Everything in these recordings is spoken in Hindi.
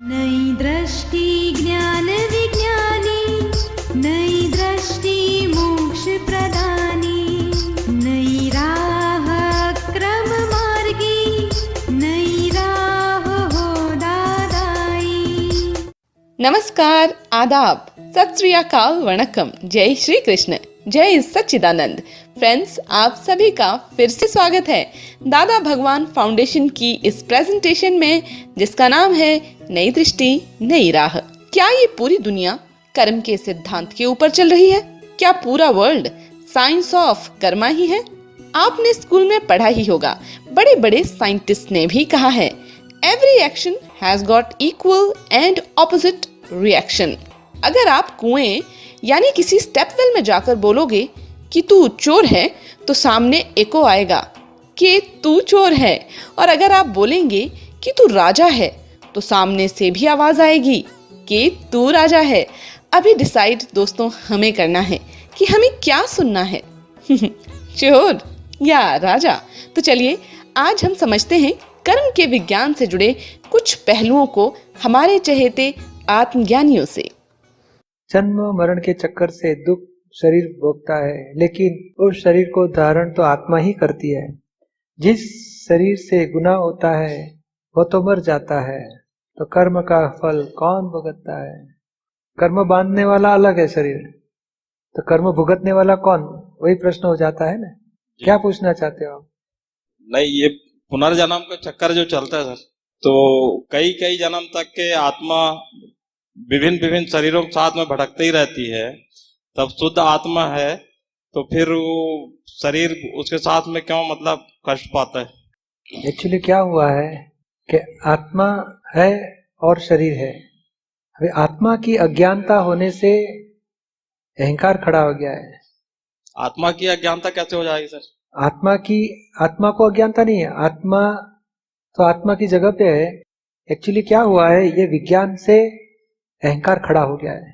नई दृष्टि ज्ञान विज्ञानी, नई दृष्टि मोक्ष प्रदानी, नई राह क्रम मार्गी, नई राह हो दादाई। नमस्कार, आदाब, सत श्री अकाल, वणक्कम, जय श्री कृष्ण, जय सच्चिदानंद। फ्रेंड्स, आप सभी का फिर से स्वागत है दादा भगवान फाउंडेशन की इस प्रेजेंटेशन में, जिसका नाम है नई दृष्टि नई राह। क्या ये पूरी दुनिया कर्म के सिद्धांत के ऊपर चल रही है? क्या पूरा वर्ल्ड साइंस ऑफ कर्मा ही है? आपने स्कूल में पढ़ा ही होगा, बड़े बड़े साइंटिस्ट ने भी कहा है, every action has got equal and opposite reaction. अगर आप कुएं यानी किसी स्टेप वेल में जाकर बोलोगे कि तू चोर है, तो सामने एको आएगा कि तू चोर है। और अगर आप बोलेंगे कि तू राजा है, तो सामने से भी आवाज आएगी कि तू राजा है। अभी डिसाइड दोस्तों हमें करना है कि हमें क्या सुनना है, चोर या राजा। तो चलिए आज हम समझते हैं कर्म के विज्ञान से जुड़े कुछ पहलुओं को हमारे चहेते आत्मज्ञानियों से। जन्म मरण के चक्कर से दुख शरीर भोगता है, लेकिन उस शरीर को धारण तो आत्मा ही करती है। जिस शरीर से गुनाह होता है वो तो मर जाता है, तो कर्म का फल कौन भुगतता है? कर्म बांधने वाला अलग है शरीर, तो कर्म भुगतने वाला कौन? वही प्रश्न हो जाता है ना। क्या पूछना चाहते हो आप? नहीं, ये पुनर्जन्म का चक्कर जो चलता है सर, तो कई कई जन्म तक के आत्मा विभिन्न विभिन्न शरीरों के साथ में भटकती ही रहती है। तब शुद्ध आत्मा है, तो फिर वो शरीर उसके साथ में क्यों मतलब कष्ट पाता है? एक्चुअली क्या हुआ है कि आत्मा है और शरीर है। अभी आत्मा की अज्ञानता होने से अहंकार खड़ा हो गया है। आत्मा की अज्ञानता कैसे हो जाएगी सर? आत्मा को अज्ञानता नहीं है। आत्मा तो आत्मा की जगह पे है। एक्चुअली क्या हुआ है, ये विज्ञान से अहंकार खड़ा हो गया है।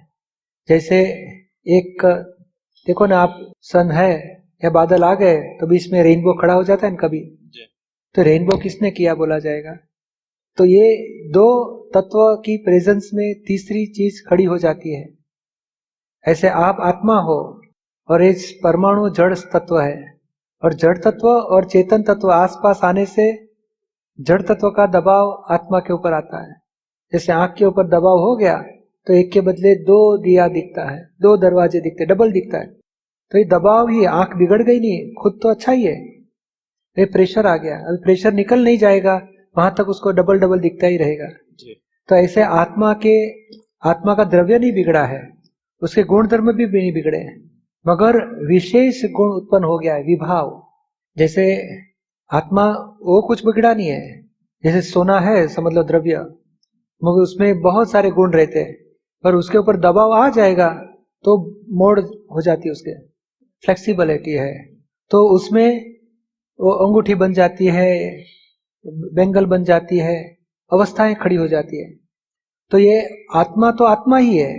जैसे एक देखो ना, आप सन है या बादल आ गए तो बीच में रेनबो खड़ा हो जाता है ना कभी, तो रेनबो किसने किया बोला जाएगा। तो ये दो तत्व की प्रेजेंस में तीसरी चीज खड़ी हो जाती है। ऐसे आप आत्मा हो और इस परमाणु जड़ तत्व है, और जड़ तत्व और चेतन तत्व आसपास आने से जड़ तत्व का दबाव आत्मा के ऊपर आता है। जैसे आंख के ऊपर दबाव हो गया तो एक के बदले दो दिया दिखता है, दो दरवाजे दिखते, डबल दिखता है। तो ये दबाव ही, आंख बिगड़ गई नहीं, खुद तो अच्छा ही है, ये प्रेशर आ गया। अभी प्रेशर निकल नहीं जाएगा, वहां तक उसको डबल डबल दिखता ही रहेगा। तो ऐसे आत्मा का द्रव्य नहीं बिगड़ा है, उसके गुण धर्म भी नहीं बिगड़े हैं, मगर विशेष गुण उत्पन्न हो गया है, विभाव। जैसे आत्मा वो कुछ बिगड़ा नहीं है, जैसे सोना है समझ लो द्रव्य, मगर उसमें बहुत सारे गुण रहते हैं, पर उसके ऊपर दबाव आ जाएगा तो मोड़ हो जाती है, उसके फ्लेक्सिबिलिटी है, तो उसमें वो अंगूठी बन जाती है, बेंगल बन जाती है, अवस्थाएं खड़ी हो जाती है। तो ये आत्मा तो आत्मा ही है,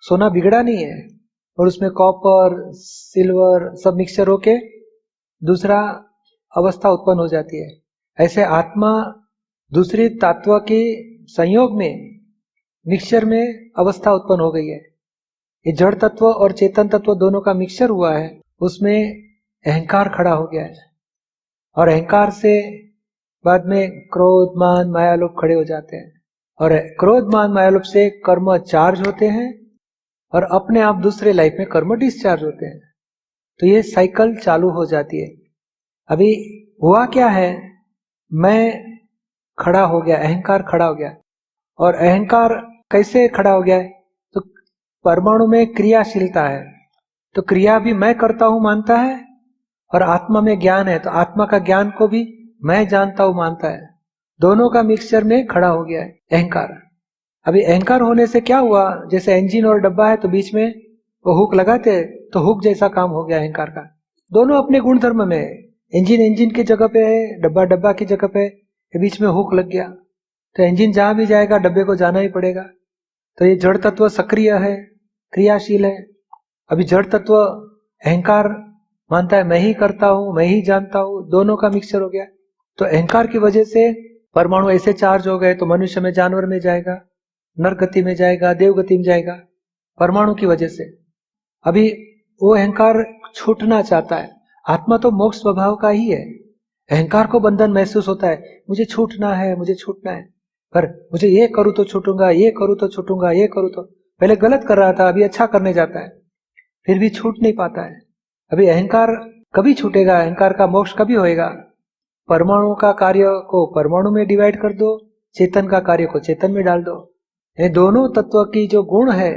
सोना बिगड़ा नहीं है, और उसमें कॉपर सिल्वर सब मिक्सचर होके दूसरा अवस्था उत्पन्न हो जाती है। ऐसे आत्मा दूसरी तत्व के संयोग में मिक्सचर में अवस्था उत्पन्न हो गई है। ये जड़ तत्व और चेतन तत्व दोनों का मिक्सचर हुआ है, उसमें अहंकार खड़ा हो गया है, और अहंकार से बाद में क्रोध मान मायालोभ खड़े हो जाते हैं, और क्रोध मान मायालोभ से कर्म चार्ज होते हैं, और अपने आप दूसरे लाइफ में कर्म डिस्चार्ज होते हैं। तो ये साइकिल चालू हो जाती है। अभी हुआ क्या है, मैं खड़ा हो गया, अहंकार खड़ा हो गया। और अहंकार कैसे खड़ा हो गया है, तो परमाणु में क्रियाशीलता है, तो क्रिया भी मैं करता हूं मानता है, और आत्मा में ज्ञान है, तो आत्मा का ज्ञान को भी मैं जानता हूं मानता है। दोनों का मिक्सचर में खड़ा हो गया है अहंकार। अभी अहंकार होने से क्या हुआ, जैसे इंजन और डब्बा है तो बीच में वो हुक लगाते हैं, तो हुक जैसा काम हो गया अहंकार का। दोनों अपने गुण धर्म में, इंजन की जगह पे है, डब्बा की जगह पे, बीच में हुक लग गया, तो इंजन जहां भी जाएगा डब्बे को जाना ही पड़ेगा। तो ये जड़ तत्व सक्रिय है, क्रियाशील है। अभी जड़ तत्व अहंकार मानता है मैं ही करता हूं, मैं ही जानता हूं, दोनों का मिक्सचर हो गया। तो अहंकार की वजह से परमाणु ऐसे चार्ज हो गए तो मनुष्य में जानवर में जाएगा, नरक गति में जाएगा, देव गति में जाएगा, परमाणु की वजह से। अभी वो अहंकार छूटना चाहता है। आत्मा तो मोक्ष स्वभाव का ही है। अहंकार को बंधन महसूस होता है, मुझे छूटना है, मुझे छूटना है, पर मुझे ये करूं तो छूटूंगा, ये करूं तो छूटूंगा, ये करूं तो। पहले गलत कर रहा था, अभी अच्छा करने जाता है, फिर भी छूट नहीं पाता है। अभी अहंकार कभी छूटेगा? अहंकार का मोक्ष कभी होएगा? परमाणु का कार्य को परमाणु में डिवाइड कर दो, चेतन का कार्य को चेतन में डाल दो। ये दोनों तत्व की जो गुण है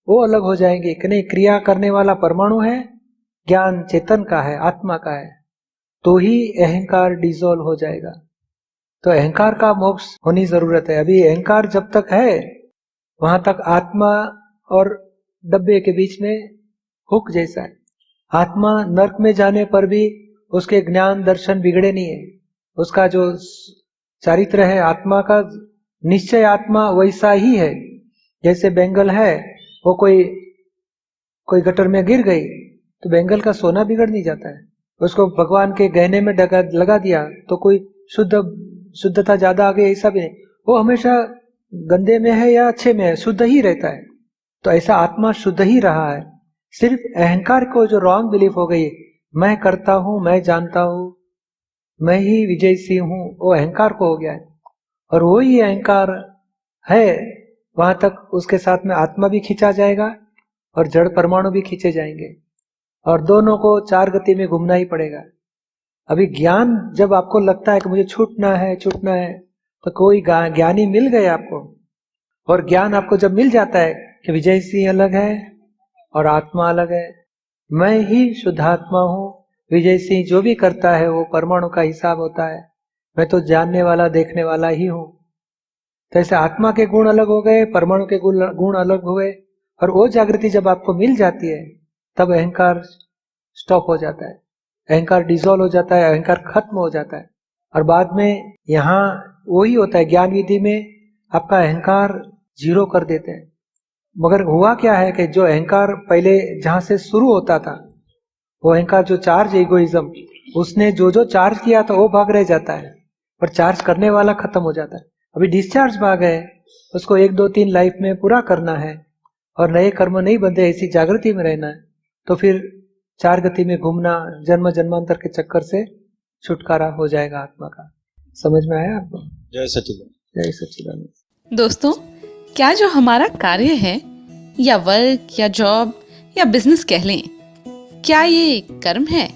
वो अलग हो जाएंगे कि नहीं। क्रिया करने वाला परमाणु है, ज्ञान चेतन का है, आत्मा का है, तो ही अहंकार डिसॉल्व हो जाएगा। तो अहंकार का मोक्ष होनी जरूरत है। अभी अहंकार जब तक है वहां तक आत्मा और डब्बे के बीच में हुक जैसा है। आत्मा नरक में जाने पर भी उसके ज्ञान दर्शन बिगड़े नहीं है। उसका जो चारित्र है आत्मा का, निश्चय आत्मा वैसा ही है। जैसे बेंगल है, वो कोई गटर में गिर गई तो बेंगल का सोना बिगड़ नहीं जाता है। उसको भगवान के गहने में लगा दिया तो कोई शुद्धता ज्यादा आ गई, ऐसा भी नहीं। वो हमेशा गंदे में है या अच्छे में है, शुद्ध ही रहता है। तो ऐसा आत्मा शुद्ध ही रहा है। सिर्फ अहंकार को जो रॉन्ग बिलीफ हो गई, मैं करता हूं, मैं जानता हूं, मैं ही विजय सिंह हूं, वो अहंकार को हो गया है। और वो ही अहंकार है, वहां तक उसके साथ में आत्मा भी खींचा जाएगा और जड़ परमाणु भी खींचे जाएंगे, और दोनों को चार गति में घूमना ही पड़ेगा। अभी ज्ञान जब आपको लगता है कि मुझे छूटना है, तो कोई ज्ञानी मिल गए आपको, और ज्ञान आपको जब मिल जाता है कि विजय सिंह अलग है और आत्मा अलग है, मैं ही शुद्धात्मा हूं, विजय सिंह जो भी करता है वो परमाणु का हिसाब होता है, मैं तो जानने वाला देखने वाला ही हूं। तो ऐसे आत्मा के गुण अलग हो गए, परमाणु के गुण अलग हुए, और वो जागृति जब आपको मिल जाती है तब अहंकार स्टॉप हो जाता है, अहंकार डिसॉल्व हो जाता है, अहंकार खत्म हो जाता है। और बाद में यहाँ वही होता है, ज्ञान विधि में आपका अहंकार जीरो कर देते हैं। मगर हुआ क्या है कि जो अहंकार पहले जहां से शुरू होता था, वो अहंकार जो चार्ज इगोइज्म, उसने जो जो चार्ज किया था वो भाग रह जाता है, पर चार्ज करने वाला खत्म हो जाता है। अभी डिस्चार्ज भाग है, उसको 1 2 3 लाइफ में पूरा करना है और नए कर्म नहीं बंधे, ऐसी जागृति में रहना है। तो फिर चार गति में घूमना, जन्म जन्मांतर के चक्कर से छुटकारा हो जाएगा आत्मा का। समझ में आया आपको? जय सच्चिदानंद। जय सच्चिदानंद। दोस्तों, क्या जो हमारा कार्य है या वर्क या जॉब या बिजनेस कह लें, क्या ये कर्म है?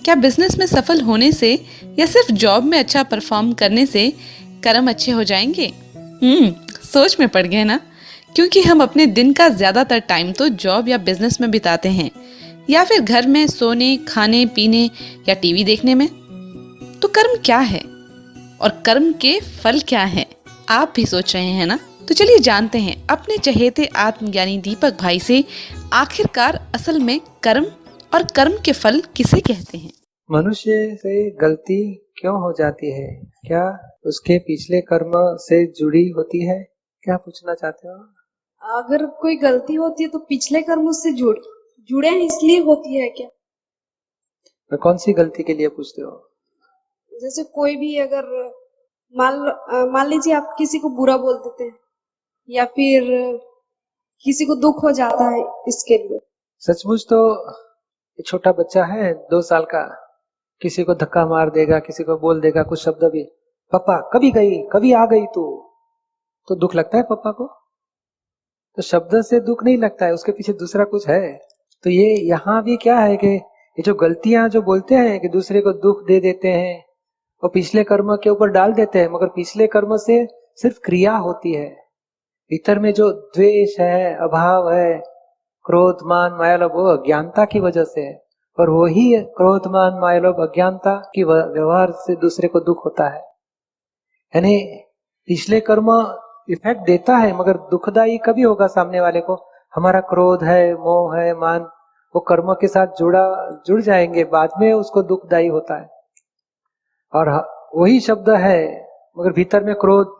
क्या बिजनेस में सफल होने से या सिर्फ जॉब में अच्छा परफॉर्म करने से कर्म अच्छे हो जाएंगे? सोच में पड़ गए ना, क्योंकि हम अपने दिन का ज्यादातर टाइम तो जॉब या बिजनेस में बिताते हैं, या फिर घर में सोने, खाने, पीने या टीवी देखने में। तो कर्म क्या है और कर्म के फल क्या है, आप भी सोच रहे हैं ना? तो चलिए जानते हैं अपने चहेते आत्मज्ञानी दीपक भाई से, आखिरकार असल में कर्म और कर्म के फल किसे कहते हैं। मनुष्य से गलती क्यों हो जाती है? क्या उसके पिछले कर्म से जुड़ी होती है? क्या पूछना चाहते हो? अगर कोई गलती होती है तो पिछले कर्म उससे जुड़े इसलिए होती है क्या? तो कौन सी गलती के लिए पूछते हो? जैसे कोई भी अगर मान लीजिए आप किसी को बुरा बोल देते हैं या फिर किसी को दुख हो जाता है, इसके लिए। सचमुच तो छोटा बच्चा है 2 साल का, किसी को धक्का मार देगा, किसी को बोल देगा कुछ शब्द भी, पापा कभी गई, कभी आ गई तू, तो दुख लगता है पापा को। तो शब्द से दुख नहीं लगता है, उसके पीछे दूसरा कुछ है। तो ये यहाँ भी क्या है कि ये जो गलतियां जो बोलते हैं कि दूसरे को दुख दे देते हैं, वो पिछले कर्म के ऊपर डाल देते हैं, मगर पिछले कर्म से सिर्फ क्रिया होती है। भीतर में जो द्वेष है, अभाव है, क्रोध मान माया लोभ, वो अज्ञानता की वजह से है। और वही क्रोध मान माया लोभ अज्ञानता की व्यवहार से दूसरे को दुख होता है। यानी पिछले कर्म इफेक्ट देता है, मगर दुखदायी कभी होगा सामने वाले को? हमारा क्रोध है, मोह है, मान, वो कर्म के साथ जुड़ जाएंगे, बाद में उसको दुखदायी होता है। और वही शब्द है, मगर भीतर में क्रोध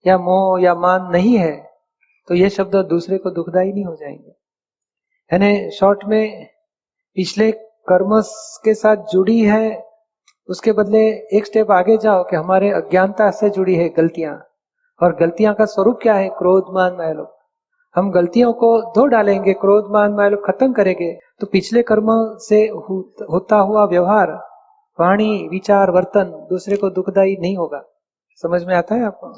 या मोह या मान नहीं है, तो ये शब्द दूसरे को दुखदायी नहीं हो जाएंगे। यानी शॉर्ट में पिछले कर्म के साथ जुड़ी है, उसके बदले एक स्टेप आगे जाओ कि हमारे अज्ञानता से जुड़ी है गलतियां, और गलतियां का स्वरूप क्या है? क्रोध मान माया लोभ। हम गलतियों को धो डालेंगे, क्रोध मान माया लोभ खत्म करेंगे, तो पिछले कर्मों से होता हुआ व्यवहार, वाणी, विचार, वर्तन दूसरे को दुखदायी नहीं होगा। समझ में आता है आपको?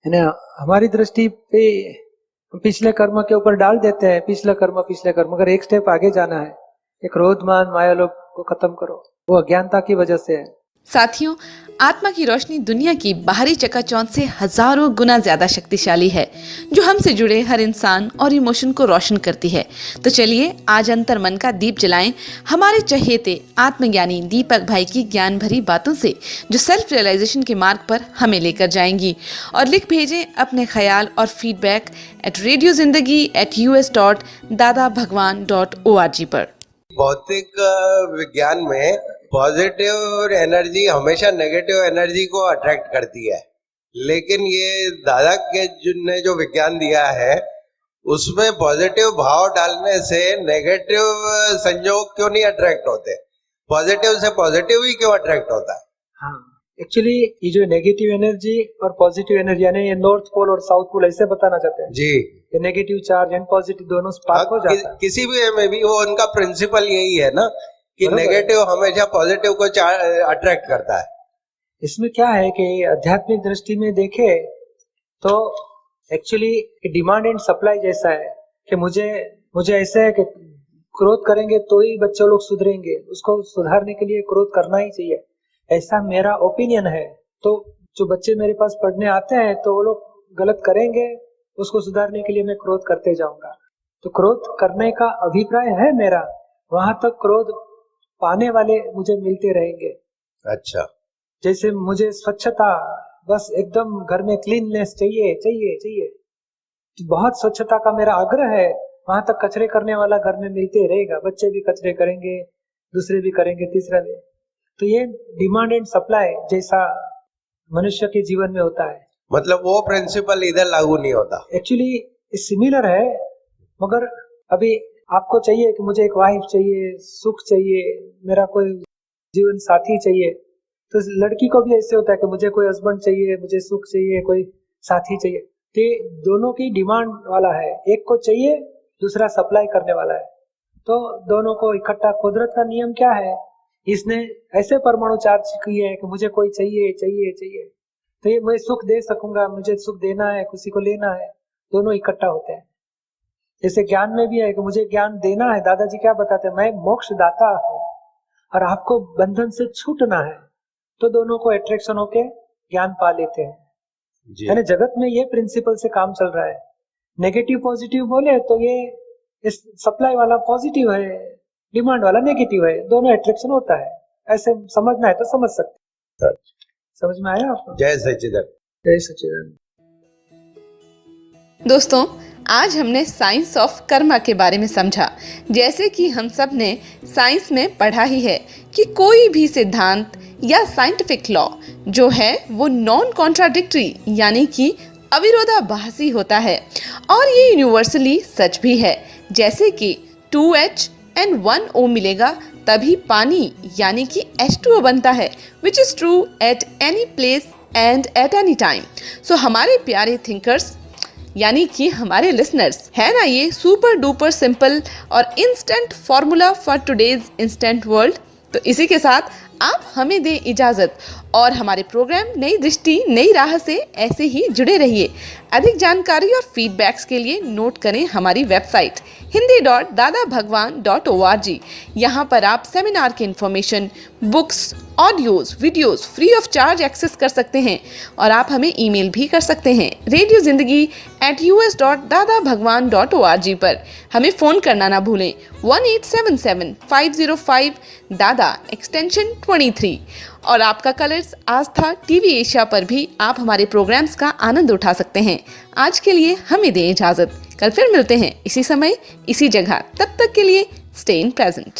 है ना? हमारी दृष्टि पे पिछले कर्म के ऊपर डाल देते हैं, पिछले कर्म। अगर एक स्टेप आगे जाना है, एक क्रोध मान माया लोभ को खत्म करो, वो अज्ञानता की वजह से है। साथियों, आत्मा की रोशनी दुनिया की बाहरी चकाचौंध से हजारों गुना ज्यादा शक्तिशाली है, जो हमसे जुड़े हर इंसान और इमोशन को रोशन करती है। तो चलिए आज अंतर मन का दीप जलाएं हमारे चहेते आत्मज्ञानी दीपक भाई की ज्ञान भरी बातों से, जो सेल्फ रियलाइजेशन के मार्ग पर हमें लेकर जाएंगी। और लिख भेजें अपने ख्याल और फीडबैक radiozindagi@us.dadabhagwan.org पर। भौतिक विज्ञान में पॉजिटिव एनर्जी हमेशा नेगेटिव एनर्जी को अट्रैक्ट करती है, लेकिन ये दादा के ने जो विज्ञान दिया है उसमें पॉजिटिव भाव डालने से नेगेटिव संयोग क्यों नहीं अट्रैक्ट होते? पॉजिटिव से पॉजिटिव ही क्यों अट्रैक्ट होता है? हाँ, एक्चुअली ये जो नेगेटिव एनर्जी और पॉजिटिव एनर्जी, यानी ये नॉर्थ पोल और साउथ पोल ऐसे बताना चाहते हैं जी। ये नेगेटिव चार्ज एंड पॉजिटिव दोनों स्पार्क हो जाता है। किसी भी में भी वो उनका प्रिंसिपल यही है ना कि नेगेटिव हमेशा पॉजिटिव को अट्रैक्ट करता है। इसमें क्या है कि आध्यात्मिक दृष्टि में देखे तो एक्चुअली डिमांड एंड सप्लाई जैसा है कि मुझे ऐसा है कि क्रोध करेंगे तो ही बच्चे लोग सुधरेंगे, उसको सुधारने के लिए क्रोध करना ही चाहिए, ऐसा मेरा ओपिनियन है। तो जो बच्चे मेरे पास पढ़ने आते हैं तो वो लोग गलत करेंगे, उसको सुधारने के लिए मैं क्रोध करते जाऊंगा। तो क्रोध करने का अभिप्राय है मेरा, वहां तक क्रोध पाने वाले मुझे मिलते रहेंगे। अच्छा, जैसे मुझे स्वच्छता, बस एकदम घर में क्लीननेस चाहिए, तो बहुत स्वच्छता का मेरा आग्रह है, वहां तक कचरे करने वाला घर में मिलते रहेगा। बच्चे भी कचरे करेंगे, दूसरे भी करेंगे, तीसरा भी। तो ये डिमांड एंड सप्लाई जैसा मनुष्य के जीवन में होता है। मतलब वो प्रिंसिपल इधर लागू नहीं होता। एक्चुअली सिमिलर है, मगर अभी आपको चाहिए कि मुझे एक वाइफ चाहिए, सुख चाहिए, मेरा कोई जीवन साथी चाहिए, तो लड़की को भी ऐसे होता है कि मुझे कोई हस्बैंड चाहिए, मुझे सुख चाहिए, कोई साथी चाहिए। तो दोनों की डिमांड वाला है, एक को चाहिए, दूसरा सप्लाई करने वाला है, तो दोनों को इकट्ठा। कुदरत का नियम क्या है? इसने ऐसे परमाणु चार्ज किए है कि मुझे कोई चाहिए, तो ये मैं सुख दे सकूंगा, मुझे सुख देना है, किसी को लेना है, दोनों इकट्ठा होते हैं। जैसे ज्ञान में भी है कि मुझे ज्ञान देना है, दादाजी क्या बताते हैं, मैं मोक्ष दाता हूँ और आपको बंधन से छूटना है, तो दोनों को अट्रैक्शन होके ज्ञान पा लेते हैं। यानी जगत में ये प्रिंसिपल से काम चल रहा है। नेगेटिव पॉजिटिव बोले तो ये इस सप्लाई वाला पॉजिटिव है, डिमांड वाला नेगेटिव है, दोनों अट्रैक्शन होता है। ऐसे समझना है तो समझ सकते हैं। समझ में आया आपको? जय सच्चिदानंद। जय सच्चिदानंद। दोस्तों, आज हमने साइंस ऑफ कर्मा के बारे में समझा। जैसे कि हम सब ने साइंस में पढ़ा ही है कि कोई भी सिद्धांत या साइंटिफिक लॉ जो है वो नॉन कॉन्ट्राडिक्टरी यानी कि अविरोधाभासी होता है, और ये यूनिवर्सली सच भी है। जैसे कि 2H and 1O मिलेगा तभी पानी यानी कि H2O बनता है, which is true at any place and at any time. So हमारे प्यारे थिंकर्स यानी कि हमारे लिसनर्स, है ना ये सुपर डुपर सिंपल और instant formula for today's instant world. तो इसी के साथ आप हमें दें इजाज़त और हमारे प्रोग्राम नई दृष्टि नई राह से ऐसे ही जुड़े रहिए। अधिक जानकारी और फीडबैक्स के लिए नोट करें हमारी वेबसाइट hindi.dadabhagwan.org। यहाँ पर आप सेमिनार के information, books, audios, videos free of charge access कर सकते हैं, और आप हमें ईमेल भी कर सकते हैं radiozindagi@us.dadabhagwan.org पर। हमें फ़ोन करना ना भूलें 1877-505 दादा एक्सटेंशन 23। और आपका कलर्स आस्था टीवी एशिया पर भी आप हमारे प्रोग्राम्स का आनंद उठा सकते हैं। आज के लिए हमें दें इजाज़त, कल फिर मिलते हैं इसी समय इसी जगह। तब तक के लिए स्टे इन प्रेजेंट।